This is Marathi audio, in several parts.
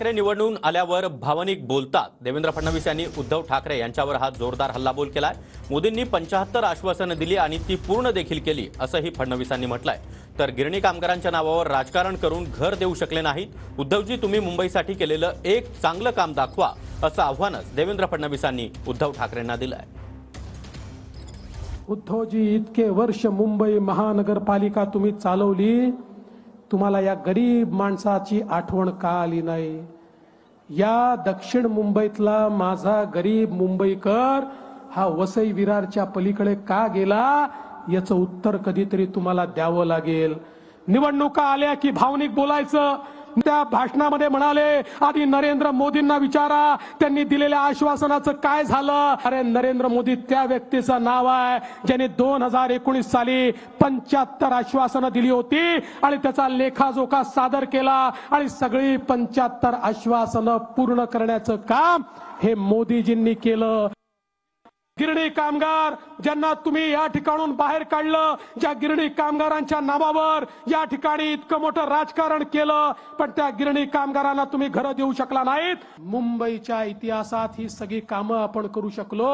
ठाकरे निवडून आल्यावर भावनिक बोलतात। देवेंद्र फडणवीस यांनी उद्धव ठाकरे यांच्यावर हा जोरदार हल्लाबोल केलाय। मोदींनी 75 आश्वासनं दिली आणि ती पूर्ण देखील केली असंही फडणवीसांनी म्हटलंय। तर गिरणी कामगारांच्या नावावर राजकारण करून घर देऊ शकले नाहीत। उद्धवजी, तुम्ही मुंबईसाठी केलेलं एक चांगलं काम दाखवा असं आव्हानच देवेंद्र फडणवीसांनी उद्धव ठाकरेंना दिलंय। उद्धवजी, इतके वर्ष मुंबई महानगरपालिका तुम्ही चालवली, तुम्हाला या गरीब माणसाची आठवण का आली नाही? या दक्षिण मुंबईतला माझा गरीब मुंबईकर हा वसई विरारच्या पलीकडे का गेला याचं उत्तर कधीतरी तुम्हाला द्यावं लागेल। निवडणुका आल्या की भावनिक बोलायचं। त्या भाषणामध्ये म्हणाले, आधी नरेंद्र मोदींना विचारा त्यांनी दिलेल्या आश्वासनाचं काय झालं। अरे, नरेंद्र मोदी त्या व्यक्तीचं नाव आहे ज्याने 2019 साली 75 आश्वासनं दिली होती आणि त्याचा लेखाजोखा सादर केला आणि सगळी 75 आश्वासनं पूर्ण करण्याचं काम हे मोदीजींनी केलं। गिरणी कामगार ज्यांना तुम्ही या ठिकाणून बाहेर काढलं, ज्या गिरणी कामगारांच्या नावावर या ठिकाणी इतकं मोठं राजकारण केलं, पण त्या गिरणी कामगारांना तुम्ही घरं देऊ शकला नाहीत। मुंबईच्या इतिहासात ही सगळी कामं आपण करू शकलो।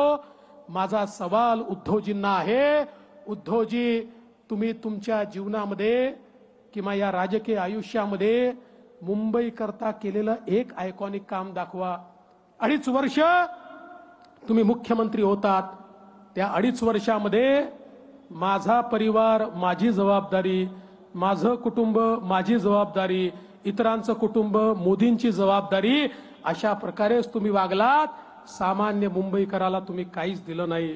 माझा सवाल उद्धवजींना आहे, उद्धवजी, तुम्ही तुमच्या जीवनामध्ये किंवा या राजकीय आयुष्यामध्ये मुंबई करता केलेलं एक आयकॉनिक काम दाखवा। 2.5 वर्ष तुम्ही मुख्यमंत्री होतात, त्या 2.5 वर्षामध्ये माझा परिवार माझी जबाबदारी, माझं कुटुंब माझी जबाबदारी, इतरांचं कुटुंब मोदींची जबाबदारी, अशा प्रकारेच तुम्ही वागलात। सामान्य मुंबईकराला तुम्ही काहीच दिलं नाही।